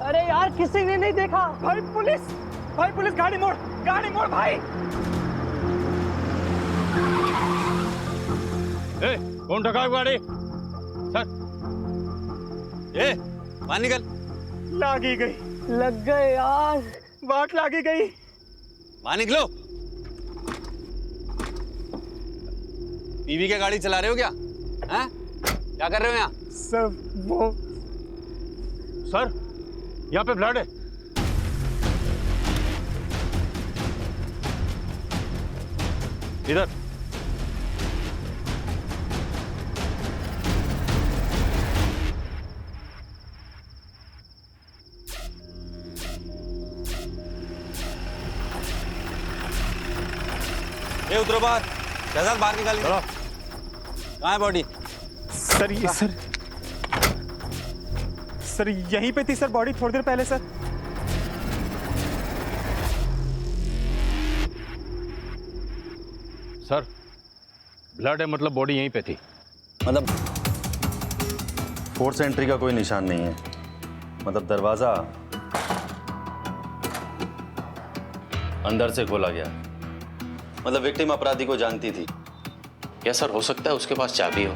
अरे यार किसी ने नहीं देखा। भाई पुलिस गाड़ी मोड़ भाई। कौन ठगा गाड़ी? सर बाहर निकल। लागी गई, लग गए यार, वाट लागी गई। बाहर निकलो। पीवी के गाड़ी चला रहे हो क्या? हैं? क्या कर रहे हो यहाँ? सर वो सर यहाँ पे ब्लड है। इधर। ये उतरो बाहर। शहजाद बाहर निकालिए। कहाँ है बॉडी? सर ये सर यहीं पे थी सर बॉडी थोड़ी देर पहले सर। सर ब्लड है मतलब बॉडी यहीं पे थी। मतलब फोर्स एंट्री का कोई निशान नहीं है, मतलब दरवाजा अंदर से खोला गया, मतलब विक्टिम अपराधी को जानती थी। क्या सर हो सकता है उसके पास चाबी हो?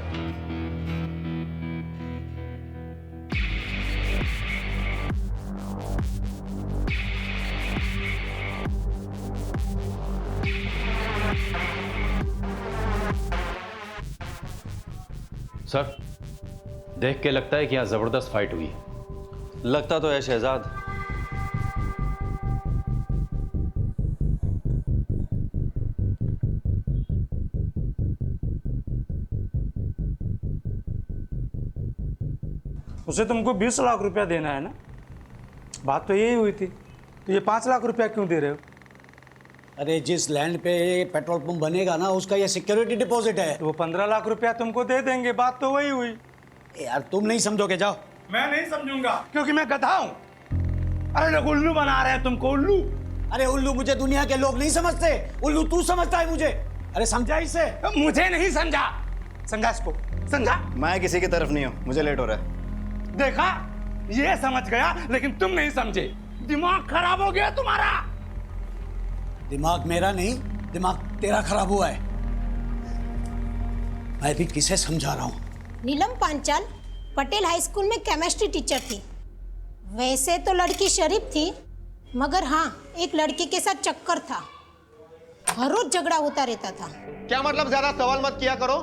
सर देख के लगता है कि यहाँ जबरदस्त फाइट हुई है। लगता तो है शहजाद। उसे तुमको 20 लाख रुपया देना है ना? बात तो यही हुई थी, तो ये 5 लाख रुपया क्यों दे रहे हो? अरे जिस लैंड पे पेट्रोल पंप बनेगा ना उसका ये सिक्योरिटी डिपॉजिट है। तो वो 15 लाख रुपया तुमको दे देंगे, बात तो वही हुई। यार तुम नहीं समझोगे, जाओ। मैं नहीं समझूंगा क्योंकि मैं गधा हूं। अरे लोग उल्लू बना रहे हैं तुमको, उल्लू। अरे उल्लू मुझे दुनिया के लोग नहीं समझते, उल्लू तू समझता है मुझे। अरे समझा इसे? मुझे नहीं समझा, समझा इसको, समझा। मैं किसी की तरफ नहीं हूं, मुझे लेट हो रहा है। देखा, ये समझ गया लेकिन तुम नहीं समझे। दिमाग खराब हो गया तुम्हारा। दिमाग मेरा नहीं, दिमाग तेरा खराब हुआ है। मैं भी किसे समझा रहा हूं। नीलम पांचाल पटेल हाई स्कूल में केमिस्ट्री टीचर थी। वैसे तो लड़की शरीफ थी, मगर हाँ एक लड़की के साथ चक्कर था। हर रोज झगड़ा होता रहता था। क्या मतलब? ज्यादा सवाल मत किया करो।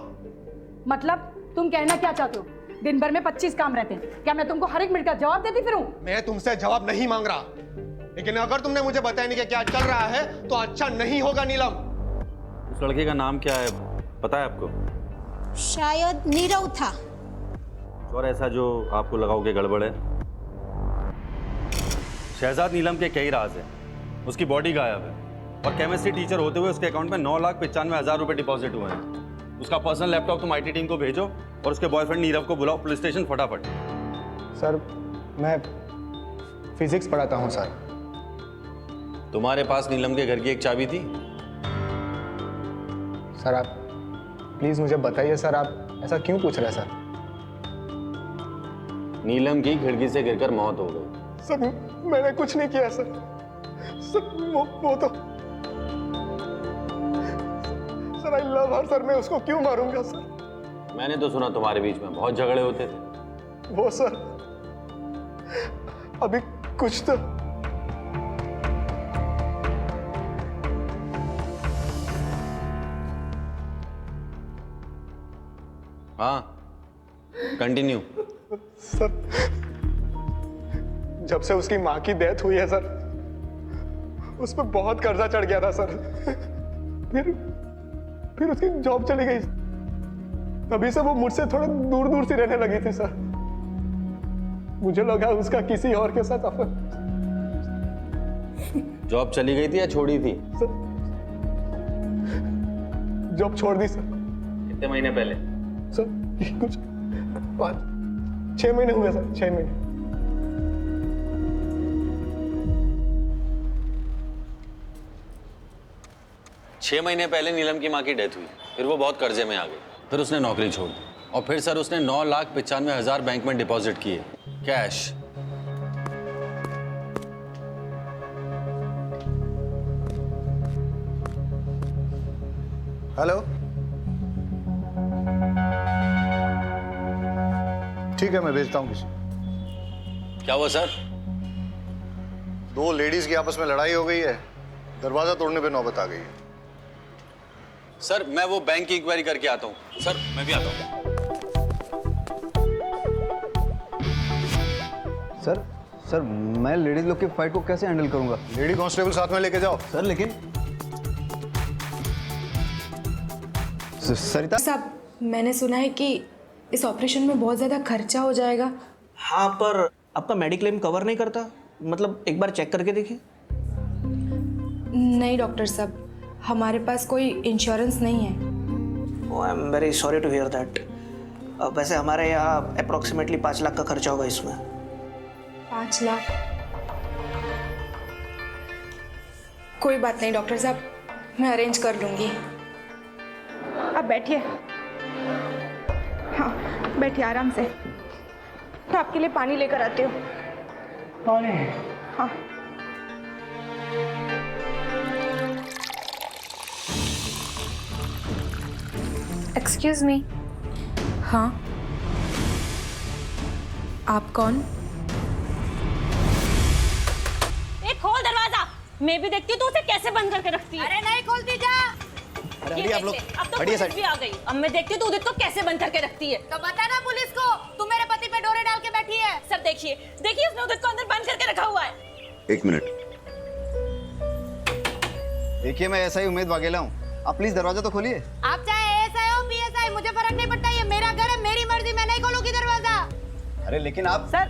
मतलब तुम कहना क्या चाहते हो? दिन भर में 25 काम रहते हैं, क्या मैं तुमको हर एक मिनट का जवाब देती फिरूं? मैं तुमसे जवाब नहीं मांग रहा, लेकिन अगर तुमने मुझे बताया नहीं कि क्या चल रहा है तो अच्छा नहीं होगा। नीलम, उस लड़के का नाम क्या है पता है आपको? शायद नीरव था। और ऐसा जो आपको लगाओ कि गड़बड़ है? शहजाद नीलम के कई राज हैं। उसकी बॉडी गायब है और केमिस्ट्री टीचर होते हुए उसके अकाउंट में 9,95,000 रुपए डिपॉजिट हुए हैं। उसका पर्सनल लैपटॉप तुम आईटी टीम को भेजो और उसके बॉयफ्रेंड नीरव को बुलाओ पुलिस स्टेशन फटाफट। सर मैं फिजिक्स पढ़ाता हूं सर। तुम्हारे पास नीलम के घर की एक चाबी थी? सर आप प्लीज मुझे बताइए सर, आप ऐसा क्यों पूछ रहे हैं सर? नीलम की खिड़की से गिरकर मौत हो गई। सर मैंने कुछ नहीं किया सर। सर वो तो sir I love her sir, मैं उसको क्यों मारूंगा सर? मैंने तो सुना तुम्हारे बीच में बहुत झगड़े होते थे। वो सर अभी कुछ तो हाँ कंटिन्यू। सर जब से उसकी माँ की डेथ हुई है सर, उस पर बहुत कर्जा चढ़ गया था सर। फिर उसकी जॉब चली गई, तभी से वो मुझसे थोड़ा दूर दूर सी रहने लगी थी सर। मुझे लगा उसका किसी और के साथ अफेयर। जॉब चली गई थी या छोड़ी थी? सर जॉब छोड़ दी सर। कितने महीने पहले? सर कुछ 5-6 महीने हुए सर, 6 महीने। छह महीने पहले नीलम की माँ की डेथ हुई, फिर वो बहुत कर्जे में आ गई, फिर उसने नौकरी छोड़ दी और फिर सर उसने 9,95,000 बैंक में डिपॉजिट किए कैश। हेलो, ठीक है मैं भेजता हूँ किसी। क्या हुआ सर? 2 लेडीज की आपस में लड़ाई हो गई है, दरवाजा तोड़ने पे नौबत आ गई है। सर मैं वो बैंक की इंक्वायरी करके आता हूँ। सर मैं भी आता हूँ। सर मैं लेडीज लोग की फाइट को कैसे हैंडल करूंगा? लेडी कांस्टेबल साथ में लेके जाओ। सर लेकिन सरिता साहब, मैंने सुना है कि इस ऑपरेशन में बहुत ज़्यादा खर्चा हो जाएगा। हाँ, पर आपका मेडिक्लेम कवर नहीं करता, मतलब एक बार चेक करके देखिए। नहीं डॉक्टर साहब, हमारे पास कोई इंश्योरेंस नहीं है। I am very sorry to hear that. वैसे हमारे यहाँ अप्रॉक्सीमेटली 5 लाख का खर्चा होगा इसमें। 5 लाख? कोई बात नहीं डॉक्टर साहब, मैं अरेंज कर लूँगी। आप बैठिए। हाँ बैठिए आराम से। मैं आपके लिए पानी लेकर आती हूँ। पानी? हाँ। Excuse me. हाँ, आप कौन? खोल दरवाजा। मैं भी देखती हूँ तू उसे कैसे बंद करके रखती है। अरे नहीं खोलती जा। अरे आप लोग अब तो पुलिस भी आ गई। अब मैं देखती हूँ तू उदित को कैसे बंद करके रखती है। तो बता ना पुलिस को, तू मेरे पति पे डोरे डाल के बैठी है। सर देखिए देखिए, उसने उदित को अंदर बंद करके रखा हुआ है। 1 मिनट। देखिए मैं ऐसा ही उम्मीद वाघेला हूँ, आप प्लीज दरवाजा तो खोलिए। आप चाहे एएसआई हो पीएसआई, मुझे फर्क नहीं पड़ता। ये मेरा घर है, मेरी मर्जी, मैं नहीं खोलूंगी दरवाजा। अरे लेकिन आप। सर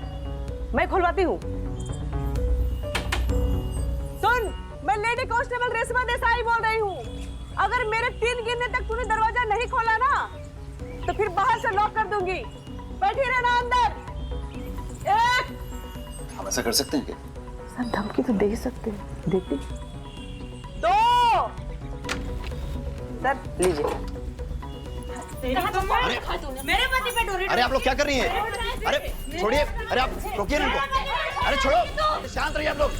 मैं खुलवाती हूँ। सुन, मैं लेडी कांस्टेबल रेशमा देसाई बोल रही हूँ। अगर मेरे 3 गिनने तक तूने दरवाजा नहीं खोला ना तो फिर बाहर से लॉक कर दूंगी। बैठी रहना अंदर। 1। हम ऐसा कर सकते हैं क्या? सर धमकी तो दे ही सकते हैं, देखिए। 2। सर लीजिए। मेरे पति पे डोरे। अरे आप लोग क्या कर रही हैं? अरे छोड़िए, अरे आप रोकिए ना इनको। अरे छोड़ो, शांत रहिए आप लोग।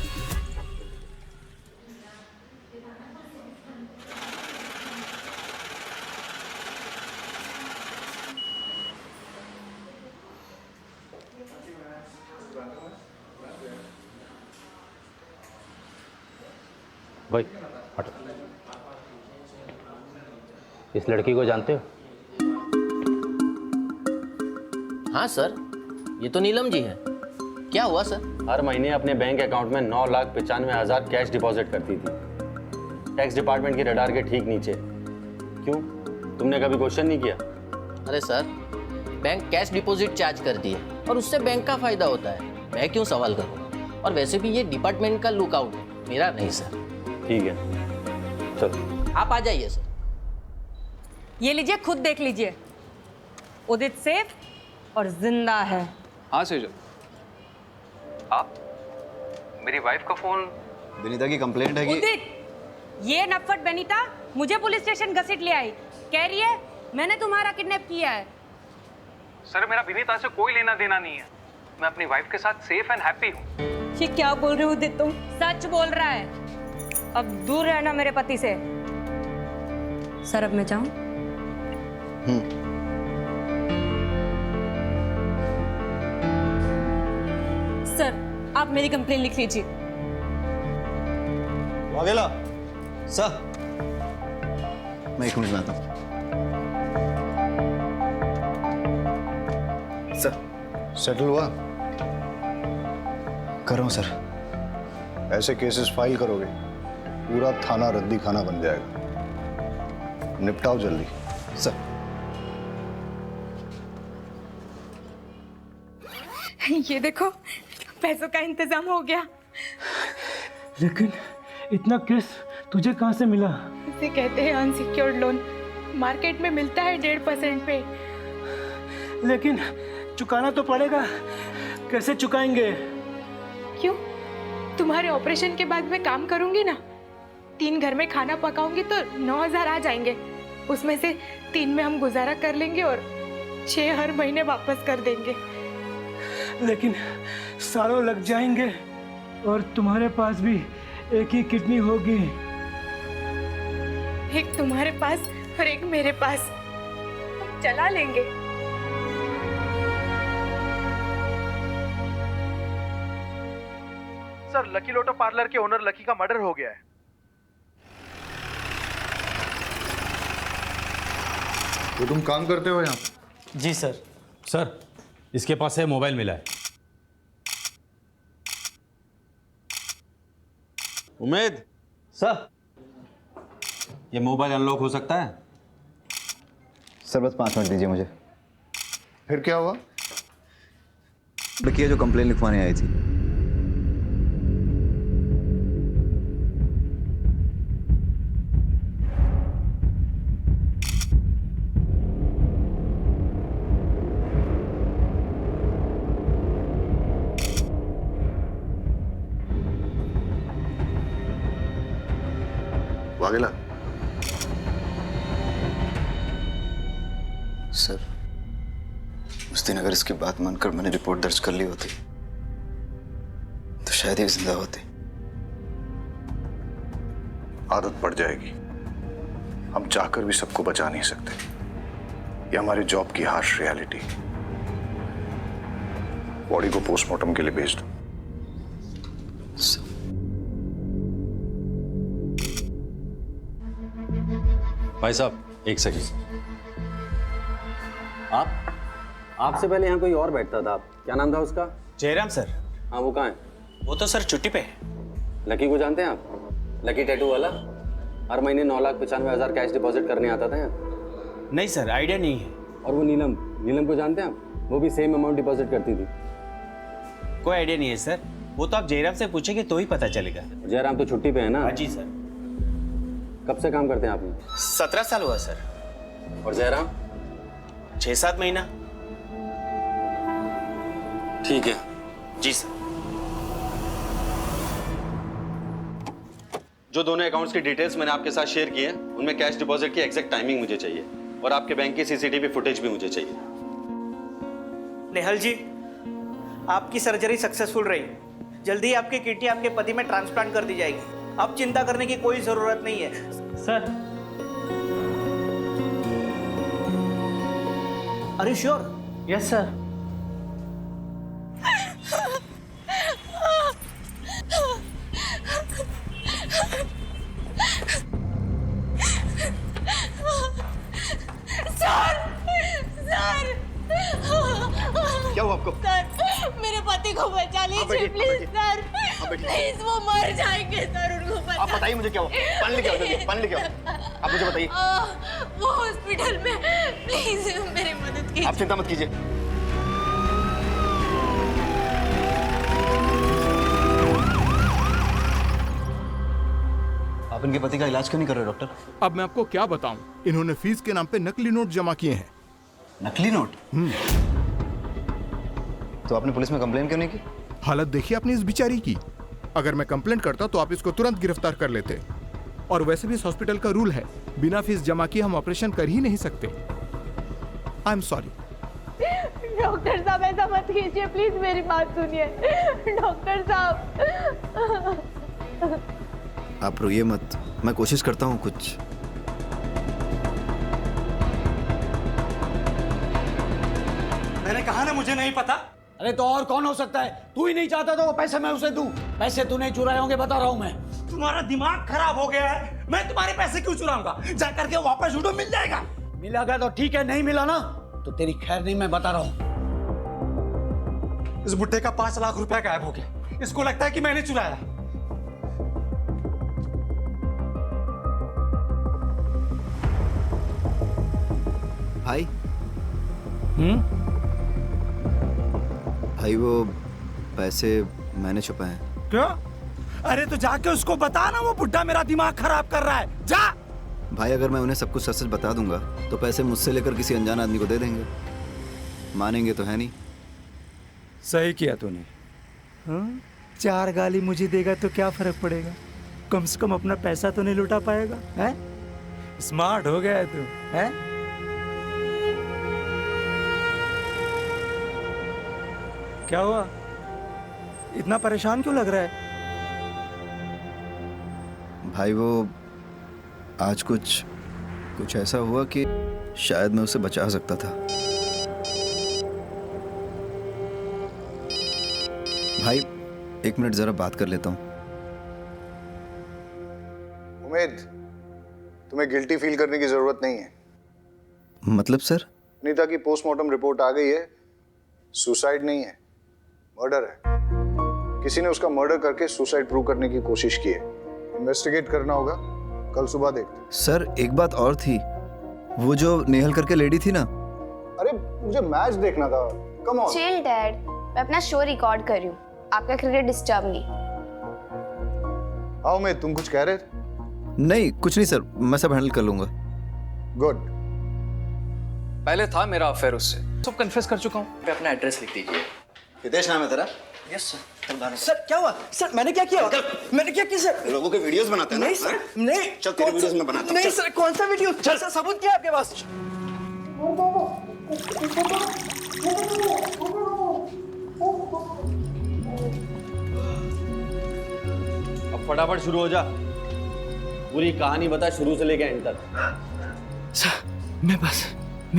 भाई हटो। इस लड़की को जानते हो? हाँ सर, ये तो नीलम जी है। क्या हुआ सर? हर महीने अपने बैंक अकाउंट में 9,95,000 कैश डिपॉजिट करती थी, टैक्स डिपार्टमेंट के रडार के ठीक नीचे। क्यों, तुमने कभी क्वेश्चन नहीं किया? अरे sir, bank cash deposit charge करती है और उससे बैंक का फायदा होता है, मैं क्यों सवाल करूँ? और वैसे भी ये डिपार्टमेंट का लुकआउट है, मेरा नहीं सर। ठीक है चलो आप आ जाइए सर। ये लीजिए, खुद देख लीजिए। उदित सेफ और जिंदा है। हाँ सेजल, आप मेरी वाइफ का फोन। विनीता की कंप्लेंट है कि उदित, ये नफट बेनीता मुझे पुलिस स्टेशन घसीट ले आई। कह रही है मैंने तुम्हारा किडनैप किया है। सर मेरा विनीता से कोई लेना देना नहीं है, मैं अपनी वाइफ के साथ सेफ एंड हैप्पी हूँ। ये क्या बोल रहे हो उदित तुम? सच बोल रहा है। अब दूर रहना मेरे पति से। सर अब मैं जाऊं? सर आप मेरी कंप्लेन लिख लीजिए। वाघेला सर, मैं 1 मिनट में आता हूँ। सर सेटल हुआ? कर रहा हूँ सर। ऐसे केसेस फाइल करोगे पूरा थाना रद्दी खाना बन जाएगा। निपटाओ जल्दी। सर ये देखो, पैसों का इंतजाम हो गया। लेकिन इतना केस तुझे कहाँ से मिला? इसे कहते हैं अनसिक्योर्ड लोन। मार्केट में मिलता है 1.5% पे। लेकिन चुकाना तो पड़ेगा, कैसे चुकाएंगे? क्यों? तुम्हारे ऑपरेशन के बाद मैं काम करूंगी ना, 3 घर में खाना पकाऊंगी तो 9,000 आ जाएंगे। उसमें से 3 में हम गुजारा कर लेंगे और 6 हर महीने वापस कर देंगे। लेकिन सालों लग जाएंगे और तुम्हारे पास भी एक ही किडनी होगी। एक तुम्हारे पास और एक मेरे पास। हम चला लेंगे। सर, लकी लोटो पार्लर के ओनर लकी का मर्डर हो गया है। तो तुम काम करते हो यहाँ? जी सर। सर, इसके पास से मोबाइल मिला है। उमेद सर, ये मोबाइल अनलॉक हो सकता है? सर बस 5 मिनट दीजिए मुझे। फिर क्या हुआ? लड़की जो कंप्लेन लिखवाने आई थी। वागेला, सर उस दिन अगर इसकी बात मानकर मैंने रिपोर्ट दर्ज कर ली होती तो शायद ये जिंदा होती। आदत पड़ जाएगी। हम चाहकर भी सबको बचा नहीं सकते। ये हमारे जॉब की हार्श रियलिटी। बॉडी को पोस्टमार्टम के लिए भेज दो। भाई साहब, एक सेकंड। आपसे पहले यहाँ कोई और बैठता था। क्या नाम था उसका? जयराम सर। हाँ, वो कहाँ है? वो तो सर छुट्टी पे है। लकी को जानते हैं आप? लकी टैटू वाला, हर महीने 9,95,000 कैश डिपॉजिट करने आता था यहाँ। नहीं सर, आइडिया नहीं है। और वो नीलम को जानते हैं आप? वो भी सेम अमाउंट डिपॉजिट करती थी। कोई आइडिया नहीं है सर। वो तो आप जयराम से पूछेंगे तो ही पता चलेगा। जयराम तो छुट्टी पे है ना? हाँ जी सर। कब से काम करते हैं आप? 17 साल हुआ सर। और जयराम? 6-7 महीना। ठीक है। जी सर। जो दोनों अकाउंट्स की डिटेल्स मैंने आपके साथ शेयर की है, उनमें कैश डिपॉजिट की एग्जैक्ट टाइमिंग मुझे चाहिए और आपके बैंक की सीसीटीवी फुटेज भी मुझे चाहिए। नेहल जी, आपकी सर्जरी सक्सेसफुल रही। जल्दी ही आपकी किडनी आपके पति में ट्रांसप्लांट कर दी जाएगी। अब चिंता करने की कोई जरूरत नहीं है sir. Are you sure? Yes sir. क्या हुआ आपको? सर, मेरे पति को बचा लीजिए प्लीज सर। प्लीज, वो मर जाएंगे सर, उनको बचा। आप बताइए मुझे क्या हुआ? पानी लेके आओ जल्दी, पानी लेके आओ। आप मुझे बताइए। वो हॉस्पिटल में, प्लीज मेरी मदद कीजिए। आप चिंता मत कीजिए। आप इनके पति का इलाज क्यों नहीं कर रहे डॉक्टर? अब मैं आपको क्या बताऊं, इन्होंने फीस के नाम पे नकली नोट जमा किए हैं। नकली नोट? तो आपने पुलिस में कंप्लेन क्यों नहीं की? हालत देखिए आपने इस बिचारी की। अगर मैं कंप्लेंट करता तो आप इसको तुरंत गिरफ्तार कर लेते। और वैसे भी इस हॉस्पिटल का रूल है, बिना फीस जमा किए हम ऑपरेशन कर ही नहीं सकते। I am sorry. डॉक्टर साहब, ऐसा मत कीजिए प्लीज, मेरी बात सुनिए। डॉक्टर साहब। आप रोइए मत, मैं कोशिश करता हूँ कुछ। मैंने कहा ना मुझे नहीं पता। अरे तो और कौन हो सकता है? तू ही नहीं चाहता तो वो पैसे मैं उसे दूं। पैसे तूने चुराए होंगे, बता रहा हूं मैं। तुम्हारा दिमाग खराब हो गया है। मैं तुम्हारे पैसे क्यों चुराऊंगा? जा करके वापस उठो, मिल जाएगा। मिला तो ठीक है, नहीं मिला ना तो तेरी खैर नहीं, मैं बता रहा हूं। इस बुड्ढे का 5 लाख रुपया गायब हो गया। इसको लगता है कि मैंने चुराया। भाई भाई, वो पैसे मैंने छुपाए हैं। क्या? अरे तो जाके उसको बता ना, वो बुड्ढा मेरा दिमाग खराब कर रहा है। जा। भाई, अगर मैं उन्हें सब कुछ सच सच बता दूंगा तो पैसे मुझसे लेकर किसी अनजान आदमी को दे देंगे। मानेंगे तो है नहीं। सही किया तूने। हाँ? 4 गाली मुझे देगा तो क्या फर्क पड़ेगा? कम से कम अपना पैसा तो नहीं लुटा पाएगा। हैं? स्मार्ट हो गया है तू। हैं? क्या हुआ? इतना परेशान क्यों लग रहा है? भाई, वो आज कुछ कुछ ऐसा हुआ कि शायद मैं उसे बचा सकता था। भाई 1 मिनट जरा बात कर लेता हूँ। उम्मीद, तुम्हें गिल्टी फील करने की जरूरत नहीं है। मतलब सर? अनीता की पोस्टमार्टम रिपोर्ट आ गई है। सुसाइड नहीं है, मर्डर है। किसी ने उसका मर्डर करके सुसाइड प्रूव करने की कोशिश की है। इन्वेस्टिगेट करना होगा, कल सुबह देखते। सर एक बात और थी, वो जो नेहल करके लेडी थी ना। अरे मुझे मैच देखना था। Come on. चिल डैड, मैं अपना शो रिकॉर्ड कर रही हूँ, आपका क्रिकेट डिस्टर्ब नहीं। हाँ उम्मीद, तुम कुछ कह रहे थे? नहीं कुछ नहीं सर, मैं सब हैंडल कर लूंगा। गुड। पहले था मेरा अफेयर उससे, सब कन्फेस कर चुका हूँ। अपना एड्रेस लिख दीजिए। हितेश नाम है तेरा? Yes sir. सर क्या हुआ? सर मैंने क्या किया? मैंने क्या किया सर? लोगों के वीडियोस बनाते हैं ना? नहीं सर, नहीं। चल तेरे वीडियोस में बनाता हूं। नहीं सर, कौन सा वीडियो? चल सर, सबूत क्या है आपके पास? अब फटाफट शुरू हो जा, पूरी कहानी बता शुरू से लेके एंड तक। सर मेरे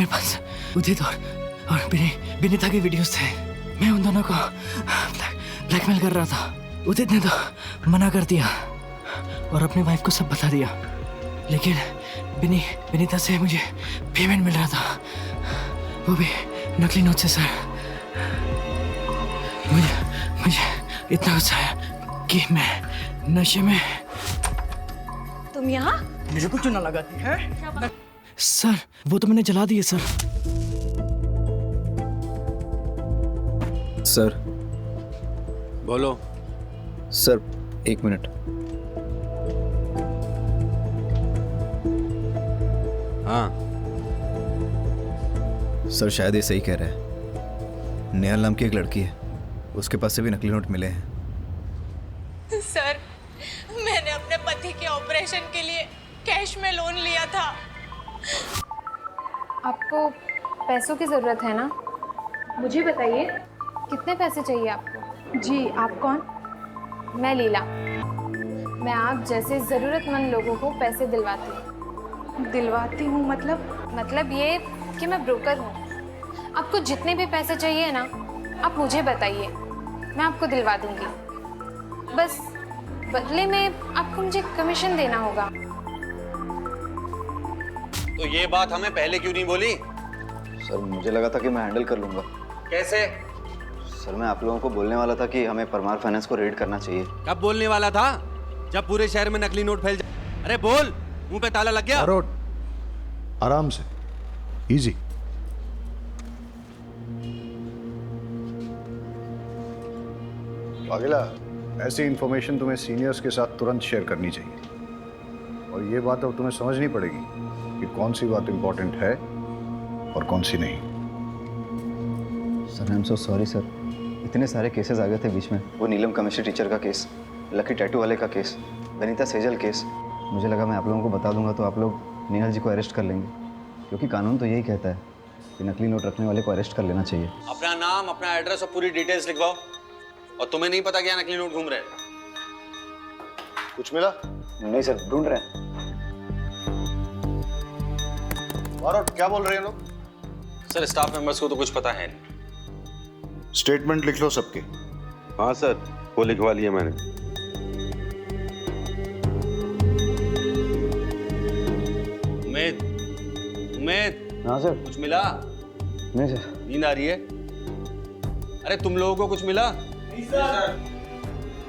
पास उदित और विनीता के वीडियोस थे। मैं उन दोनों को ब्लैकमेल कर रहा था। उदित ने तो मना कर दिया और अपनी वाइफ को सब बता दिया, लेकिन विनीता से मुझे पेमेंट मिल रहा था, वो भी नकली नोट से। सर मुझे इतना गुस्सा आया कि मैं नशे में। तुम यहाँ? मुझे कुछ ना लगाती है सर, वो तो मैंने जला दिए सर। सर बोलो। Sir 1 minute. हाँ सर शायद ये सही कह रहा है। नेहल नाम की एक लड़की है, उसके पास से भी नकली नोट मिले हैं। सर, मैंने अपने पति के ऑपरेशन के लिए कैश में लोन लिया था। आपको पैसों की ज़रूरत है ना? मुझे बताइए, कितने पैसे चाहिए आपको? जी, आप कौन? मैं लीला। मैं आप जैसे ज़रूरतमंद लोगों को पैसे दिलवाती हूँ। दिलवाती हूँ मतलब ये कि मैं ब्रोकर हूँ। आपको जितने भी पैसे चाहिए ना, आप मुझे बताइए, मैं आपको दिलवा दूँगी। बस बदले में आपको मुझे कमीशन देना होगा। तो ये बात हमें पहले क्यों नहीं बोली? सर मुझे लगा था कि मैं हैंडल कर लूंगा। कैसे? सर मैं आप लोगों को बोलने वाला था कि हमें परमार फाइनेंस को रेड करना चाहिए। कब बोलने वाला था? जब पूरे शहर में नकली नोट फैल जाए। अरे बोल, मुंह पे ताला लग गया। आराम से, इजी। वागिला, ऐसी इंफॉर्मेशन तुम्हें सीनियर्स के साथ तुरंत शेयर करनी चाहिए। और ये बात अब तुम्हें समझनी पड़ेगी कि कौन सी बात इंपॉर्टेंट है और कौन सी नहीं। Sir I am so sorry sir, इतने सारे केसेस आ गए थे बीच में। वो नीलम केमिस्ट्री टीचर का केस, लकी टैटू वाले का केस, वनीता सेजल केस। मुझे लगा मैं आप लोगों को बता दूंगा तो आप लोग नेहल जी को अरेस्ट कर लेंगे, क्योंकि कानून तो यही कहता है कि नकली नोट रखने वाले को अरेस्ट कर लेना चाहिए। अपना नाम, अपना एड्रेस और पूरी डिटेल्स लिखवाओ। और तुम्हें नहीं पता क्या नकली नोट घूम रहे हैं? कुछ मिला? नहीं सर, ढूंढ रहे हैं। और क्या बोल रहे हैं लोग? सर स्टाफ मेंबर्स को तो कुछ पता है नहीं। स्टेटमेंट लिख लो सबके। हाँ सर, वो लिखवा लिया मैंने। उम्मीद। हाँ सर। कुछ मिला? नहीं सर। नींद आ रही है? अरे तुम लोगों को कुछ मिला? नहीं सर।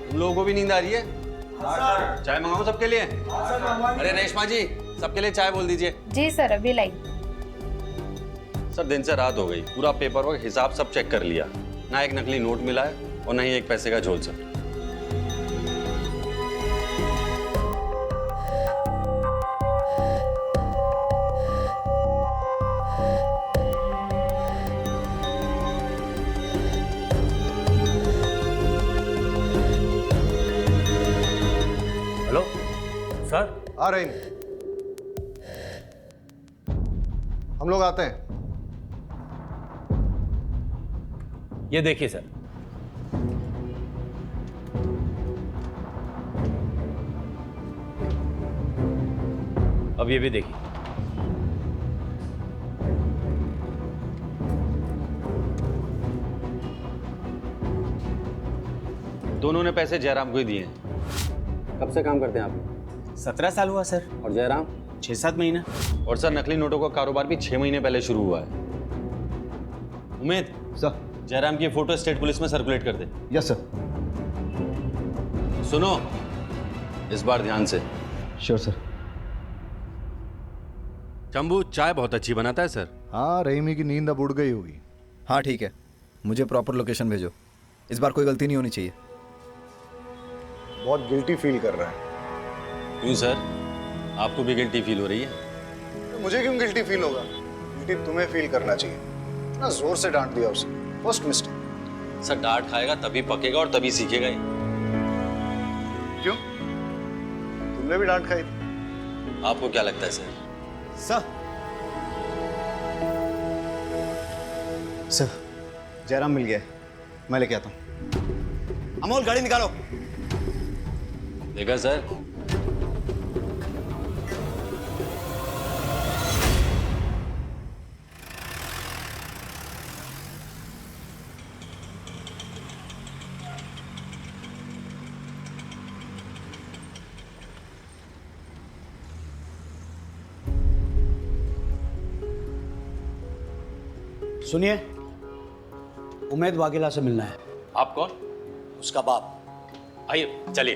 तुम लोगों को भी नींद आ रही है? हाँ, चाय मंगाऊं सबके लिए? अरे रेशमा जी, सबके लिए चाय बोल दीजिए। जी सर, अभी लाई। सर दिन से रात हो गई, पूरा पेपर वर्क हिसाब सब चेक कर लिया, ना एक नकली नोट मिला है और ना ही एक पैसे का झोल सर। Hello sir. आ रहे हैं, हम लोग आते हैं। ये देखिए सर, अब ये भी देखिए। दोनों ने पैसे जयराम को ही दिए हैं। कब से काम करते हैं आप? 17 साल हुआ सर। और जयराम? 6-7 महीना। और सर नकली नोटों का कारोबार भी 6 महीने पहले शुरू हुआ है। उमेद सर, जयराम की फोटो स्टेट पुलिस में सर्कुलेट कर दे। Yes sir. सुनो, इस बार ध्यान से। Sure sir. शंभू चाय बहुत अच्छी बनाता है सर। हाँ, रहीमी की नींद अब उड़ गई होगी। हाँ ठीक है, मुझे प्रॉपर लोकेशन भेजो। इस बार कोई गलती नहीं होनी चाहिए। बहुत गिल्टी फील कर रहा है। क्यों सर, आपको भी गिल्टी फील हो रही है? मुझे क्यों गिल्टी फील होगा? गिल्टी तुम्हें फील करना चाहिए। इतना जोर से डांट दिया उसे, फर्स्ट मिस्टेक। सर डांट खाएगा तभी पकेगा और तभी सीखेगा ही। क्यों, तुमने भी डांट खाई थी? आपको क्या लगता है सर? सर, जयराम मिल गया है, मैं लेके आता हूँ। अमोल गाड़ी निकालो। देखा सर, सुनिए, उमेद वाघेला से मिलना है। आप कौन? उसका बाप। आइए चलिए।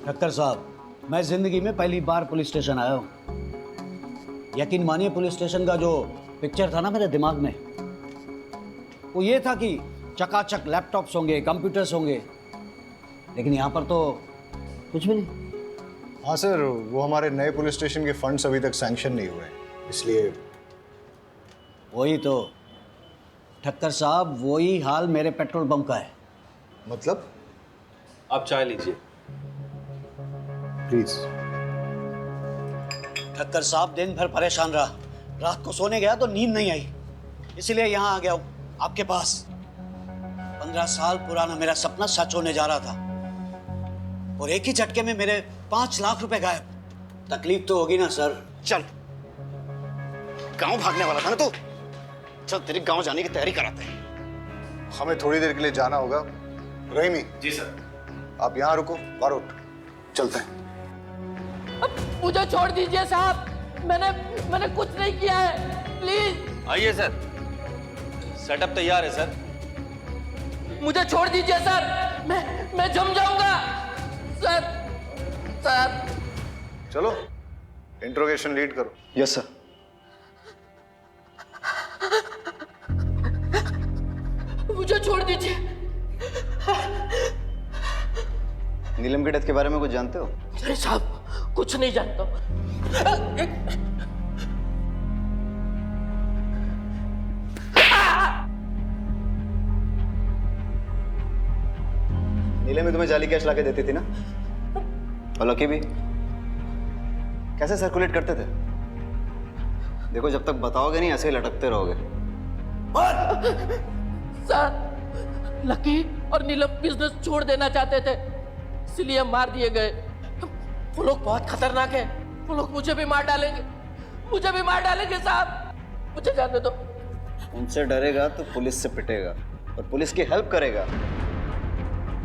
ठक्कर साहब, मैं जिंदगी में पहली बार पुलिस स्टेशन आया हूँ। यकीन मानिए, पुलिस स्टेशन का जो पिक्चर था ना मेरे दिमाग में, वो ये था कि चकाचक लैपटॉप्स होंगे, कंप्यूटर्स होंगे, लेकिन यहाँ पर तो कुछ भी नहीं। हाँ सर, वो हमारे नए पुलिस स्टेशन के फंड्स अभी तक सैंक्शन नहीं हुए, इसलिए। वही तो ठक्कर साहब, वही हाल मेरे पेट्रोल पंप का है। मतलब? आप चाय लीजिए प्लीज। ठक्कर साहब, दिन भर परेशान रहा, रात को सोने गया तो नींद नहीं आई, इसीलिए यहाँ आ गया हूँ आपके पास। 15 साल पुराना मेरा सपना सच होने जा रहा था, और एक ही झटके में मेरे 5 लाख रुपए गायब। तकलीफ तो होगी ना सर? चल, गांव भागने वाला था ना तू? चल, तेरे गांव जाने की तैयारी कराते हैं। हमें थोड़ी देर के लिए जाना होगा। रहीमी। जी सर। आप यहाँ रुको, बारूद चलते हैं। मुझे छोड़ दीजिए साहब, मैंने कुछ नहीं किया है, प्लीज। आइए सर, सेटअप तैयार है सर। मुझे छोड़ दीजिए सर, मैं जम जाऊंगा सर। चलो, इंट्रोगेशन लीड करो। Yes sir. मुझे छोड़ दीजिए। नीलम के डेथ के बारे में कुछ जानते हो? अरे साहब, कुछ नहीं जानता। नीलम में तुम्हें जाली कैश लाके देती थी ना? और लकी भी? कैसे सर्कुलेट करते थे? देखो, जब तक बताओगे नहीं ऐसे ही लटकते रहोगे। सर, लकी और नीलम बिजनेस छोड़ देना चाहते थे, इसलिए मार दिए गए। वो लोग बहुत खतरनाक हैं, वो लोग मुझे भी मार डालेंगे साहब, मुझे जाने दो। उनसे डरेगा तो पुलिस से पिटेगा, और पुलिस की हेल्प करेगा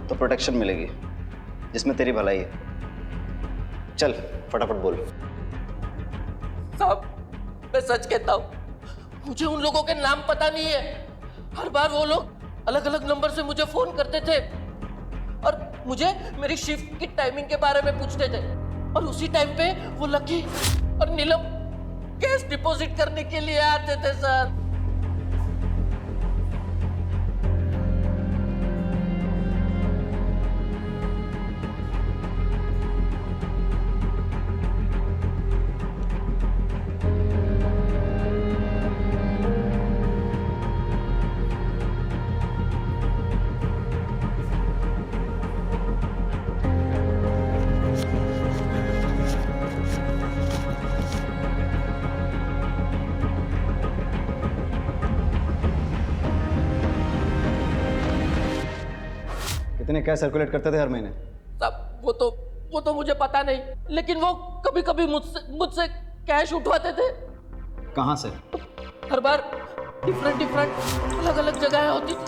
तो प्रोटेक्शन मिलेगी, जिसमें तेरी भलाई है। चल फटाफट बोल। साहब, मैं सच कहता हूँ, मुझे उन लोगों के नाम पता नहीं है। हर बार वो लोग अलग अलग नंबर से मुझे फोन करते थे और मुझे मेरी शिफ्ट की टाइमिंग के बारे में पूछते थे, और उसी टाइम पे वो लकी और नीलम कैश डिपॉजिट करने के लिए आते थे सर। कितने कैश सर्कुलेट करते थे हर महीने? साहब, वो तो मुझे पता नहीं, लेकिन वो कभी कभी मुझसे कैश उठवाते थे। कहाँ से? हर बार डिफरेंट अलग अलग जगह होती थी।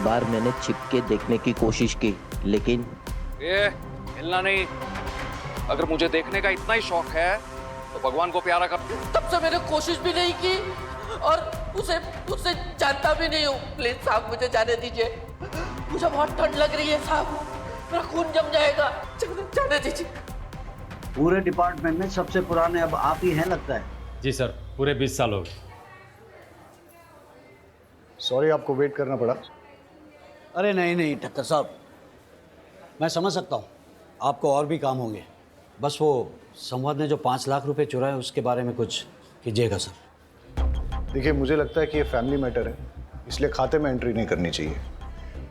बार मैंने छिप के देखने की कोशिश की, लेकिन ये हिलना नहीं। अगर मुझे देखने का इतना ही शौक है तो भगवान को प्यारा कर। तब से मैंने कोशिश भी नहीं की और उसे जानता भी नहीं हूँ। प्लीज साहब मुझे जाने दीजिए, मुझे बहुत ठंड लग रही है साहब, मेरा खून जम जाएगा, जाने दीजिए। पूरे डिपार्टमेंट में सबसे पुराने अब आप ही हैं लगता है। जी सर, पूरे 20 साल हो गए। सॉरी आपको वेट करना पड़ा। अरे नहीं ठक्कर साहब, मैं समझ सकता हूँ आपको और भी काम होंगे। बस वो संवाद ने जो 5 लाख रुपए चुराए उसके बारे में कुछ कीजिएगा सर। देखिए, मुझे लगता है कि ये फैमिली मैटर है, इसलिए खाते में एंट्री नहीं करनी चाहिए।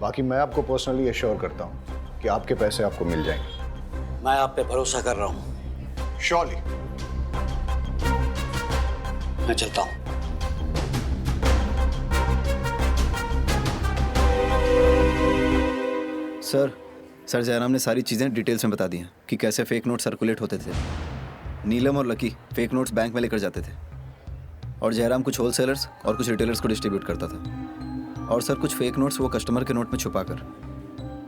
बाकी मैं आपको पर्सनली एश्योर करता हूँ कि आपके पैसे आपको मिल जाएंगे। मैं आप पे भरोसा कर रहा हूँ। श्योरली। मैं चलता हूँ। सर जयराम ने सारी चीज़ें डिटेल्स में बता दी हैं कि कैसे फेक नोट सर्कुलेट होते थे। नीलम और लकी फेक नोट्स बैंक में लेकर जाते थे और जयराम कुछ होलसेलर्स और कुछ रिटेलर्स को डिस्ट्रीब्यूट करता था। और सर कुछ फेक नोट्स वो कस्टमर के नोट में छुपाकर,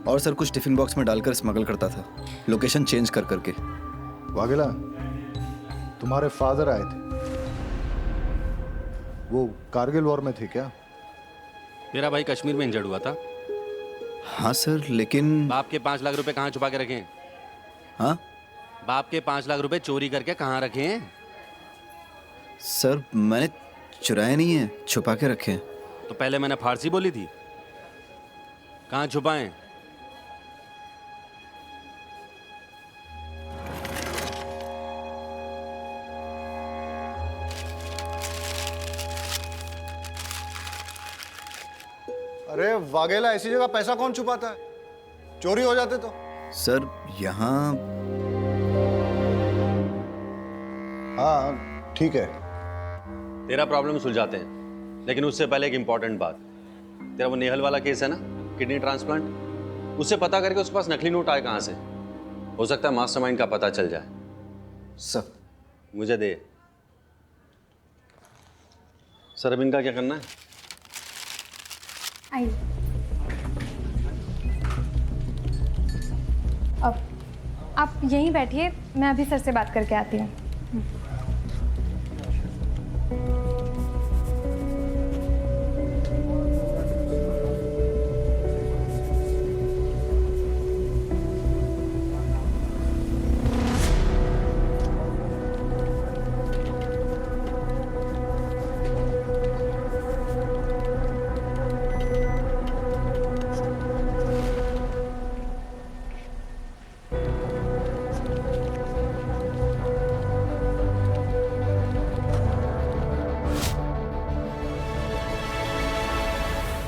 और सर कुछ टिफिन बॉक्स में डालकर स्मगल करता था, लोकेशन चेंज कर करके। वाघेला, तुम्हारे फादर आए थे, वो कारगिल वॉर में थे क्या? मेरा भाई कश्मीर में इंजर्ड हुआ था। हाँ सर, लेकिन बाप के 5 लाख रुपए कहाँ छुपा के रखे हैं? हाँ, बाप के 5 लाख रुपए चोरी करके कहाँ रखे हैं? सर मैंने चुराए नहीं है, छुपा के रखे हैं। तो पहले मैंने फारसी बोली थी, कहाँ छुपाएं? अरे वाघेला, ऐसी जगह पैसा कौन छुपाता है? चोरी हो जाते तो। सर यहाँ, हाँ ठीक है, तेरा प्रॉब्लम सुलझाते हैं, लेकिन उससे पहले एक इंपॉर्टेंट बात। तेरा वो नेहल वाला केस है ना, किडनी ट्रांसप्लांट, उससे पता करके उसके पास नकली नोट आए कहाँ से। हो सकता है मास्टरमाइंड का पता चल जाए। सर मुझे दे। सर अब इनका क्या करना है? आइए। अब आप यहीं बैठिए, मैं अभी सर से बात करके आती हूँ।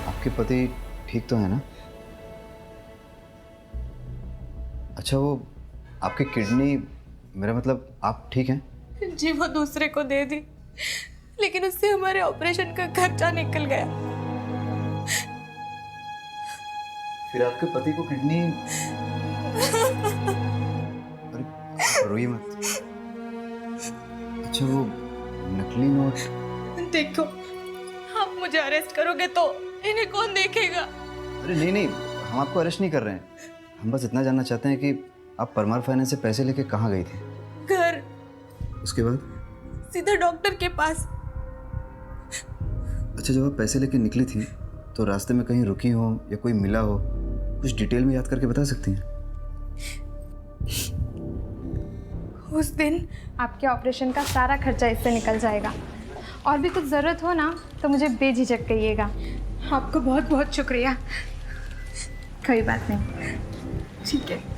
आपके पति ठीक तो है ना? अच्छा, वो आपकी किडनी, मेरा मतलब आप ठीक हैं? जी, वो दूसरे को दे दी, लेकिन उससे हमारे ऑपरेशन का खर्चा निकल गया। फिर आपके पति को किडनी, अरे रोइए मत। अच्छा, वो नकली नोट। देखो, आप मुझे अरेस्ट करोगे तो इन्हें कौन देखेगा? अरे नहीं, हम आपको अरेस्ट नहीं कर रहे हैं। हम बस इतना जानना चाहते हैं कि आप परमार फाइनेंस से पैसे लेके कहाँ गई थी? घर। उसके बाद? सीधा डॉक्टर के पास। अच्छा, जब आप पैसे लेके निकली थी तो रास्ते में कहीं रुकी हो या कोई मिला हो, कुछ डिटेल में याद करके बता सकती हैं? उस दिन आपके ऑपरेशन का सारा खर्चा इससे निकल जाएगा, और भी कुछ ज़रूरत हो ना तो मुझे बेझिझक कहिएगा। आपको बहुत बहुत शुक्रिया। कोई बात नहीं, ठीक है।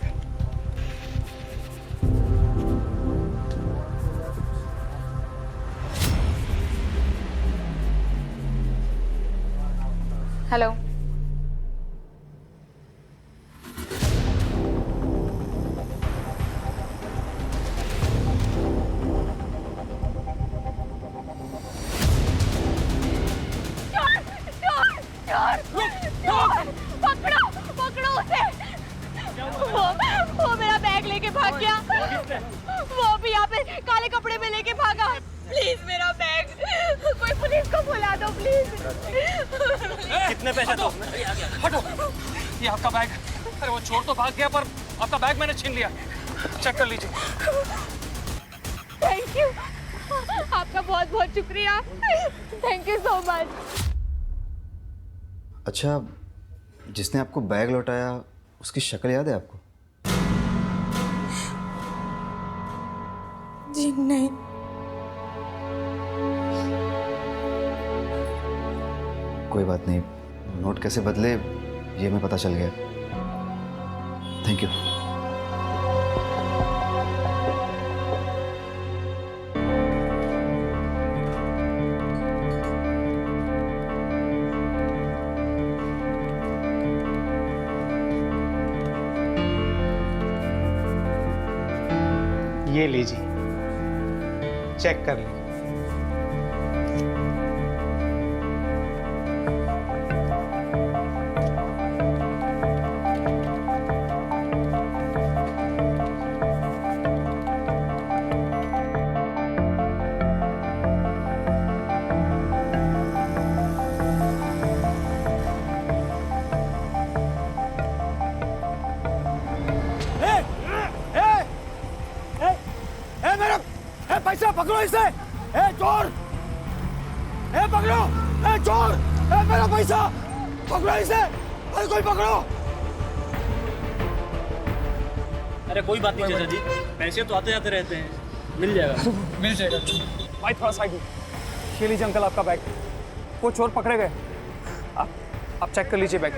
हेलो, पकड़ो पकड़ो उसे। वो मेरा बैग लेके भाग गया। वो भी यहाँ पे काले कपड़े में लेके भागा। प्लीज मेरा बैग, कोई पुलिस को बुला दो प्लीज। कितने पैसे दो? हटो, ये आपका बैग। अरे वो चोर तो भाग गया पर आपका बैग मैंने छीन लिया। चेक कर लीजिए। थैंक यू, आपका बहुत बहुत शुक्रिया। Thank you so much. अच्छा, जिसने आपको बैग लौटाया उसकी शक्ल याद है आपको? जी नहीं। कोई बात नहीं, नोट कैसे बदले ये हमें पता चल गया। Thank you. ये लीजिए, चेक कर लीजिए। पैसा पकड़ो इसे। ए चोर, ए पकड़ो, ए चोर, ए मेरा पैसा पकड़ो इसे। अरे कोई पकड़ो। अरे कोई बात नहीं चाचा जी, पैसे तो आते जाते रहते हैं, मिल जाएगा। मिल जाएगा। भाई थोड़ा साइड में। ये लीजिए अंकल आपका बैग। वो चोर पकड़े गए। आप चेक कर लीजिए बैग।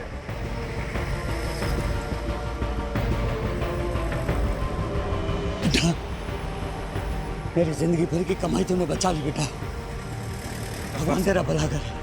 मेरी जिंदगी भर की कमाई तूने बचा ली बेटा। भगवान तेरा भला करे।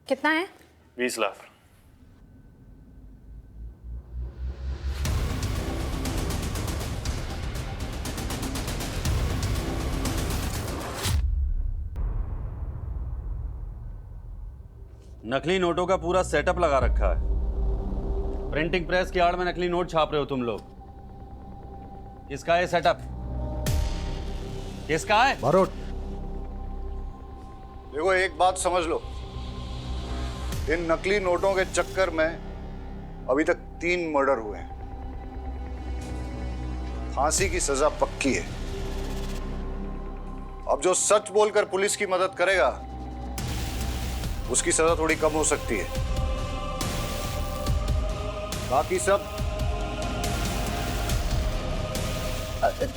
कितना है? 20 लाख। नकली नोटों का पूरा सेटअप लगा रखा है। प्रिंटिंग प्रेस की आड़ में नकली नोट छाप रहे हो तुम लोग। किसका है सेटअप? किसका है? बारोट, देखो एक बात समझ लो, इन नकली नोटों के चक्कर में अभी तक 3 मर्डर हुए हैं। फांसी की सजा पक्की है। अब जो सच बोलकर पुलिस की मदद करेगा उसकी सजा थोड़ी कम हो सकती है। बाकी सब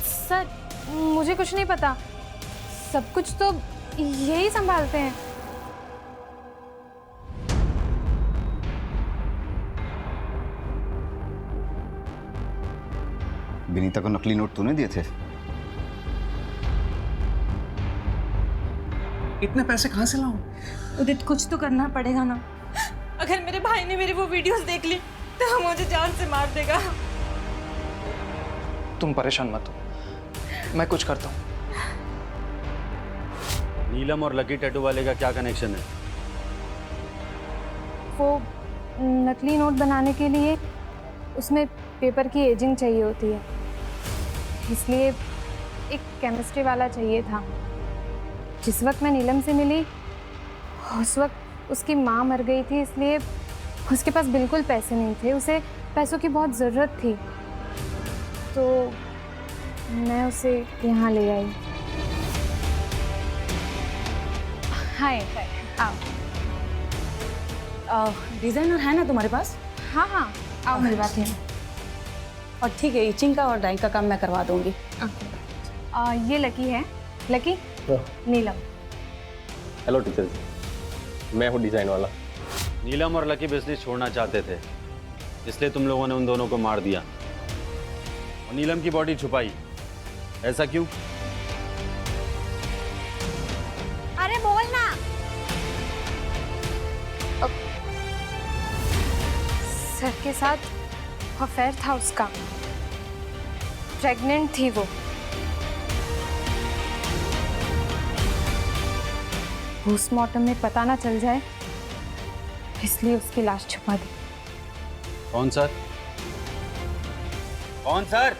सर, मुझे कुछ नहीं पता। सब कुछ तो यही संभालते हैं। विनीता को नकली नोट तूने दिए थे? इतने पैसे कहाँ से लाऊं? उदित, कुछ तो करना पड़ेगा ना। अगर मेरे भाई ने मेरी वो वीडियोस देख ली तो वो मुझे जान से मार देगा। तुम परेशान मत हो, मैं कुछ करता हूँ। नीलम और लकी टैटू वाले का क्या कनेक्शन है? वो नकली नोट बनाने के लिए उसमें पेपर की एजिंग चाहिए होती है, इसलिए एक केमिस्ट्री वाला चाहिए था। जिस वक्त मैं नीलम से मिली उस वक्त उसकी माँ मर गई थी, इसलिए उसके पास बिल्कुल पैसे नहीं थे। उसे पैसों की बहुत ज़रूरत थी, तो मैं उसे यहाँ ले आई। हाय, आओ। डिज़ाइनर है ना तुम्हारे पास? हाँ हाँ, आओ मेरी बात है। और ठीक है, इचिंग का और डाइंग का काम मैं करवा दूंगी। ये लकी है। लकी, नीलम। हेलो टीचर जी, मैं हूँ डिज़ाइन वाला। नीलम और लकी बिजनेस छोड़ना चाहते थे, इसलिए तुम लोगों ने उन दोनों को मार दिया और नीलम की बॉडी छुपाई। ऐसा क्यों? अरे बोल ना। सर के साथ अफेयर था उसका, प्रेग्नेंट थी वो। पोस्टमार्टम में पता ना चल जाए, इसलिए उसकी लाश छुपा दी। कौन सर? कौन सर?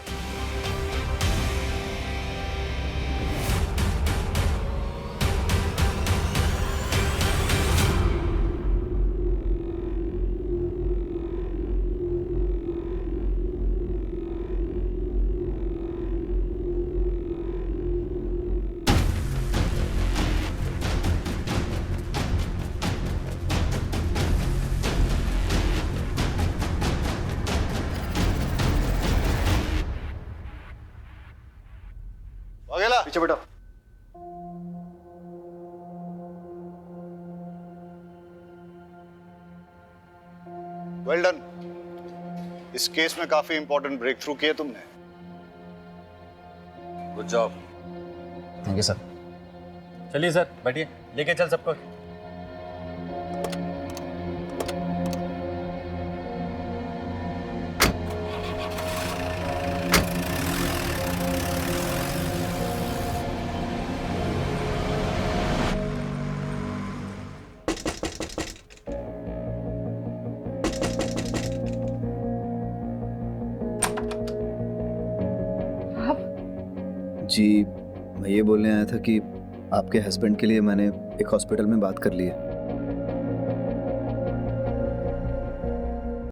वाघेला पीछे बैठो। Well done. इस केस में काफी इंपॉर्टेंट ब्रेक थ्रू किए तुमने। Good job. Thank you sir. चलिए सर, बैठिए, लेके चल सबको। जी, मैं ये बोलने आया था कि आपके हस्बैंड के लिए मैंने एक हॉस्पिटल में बात कर ली है।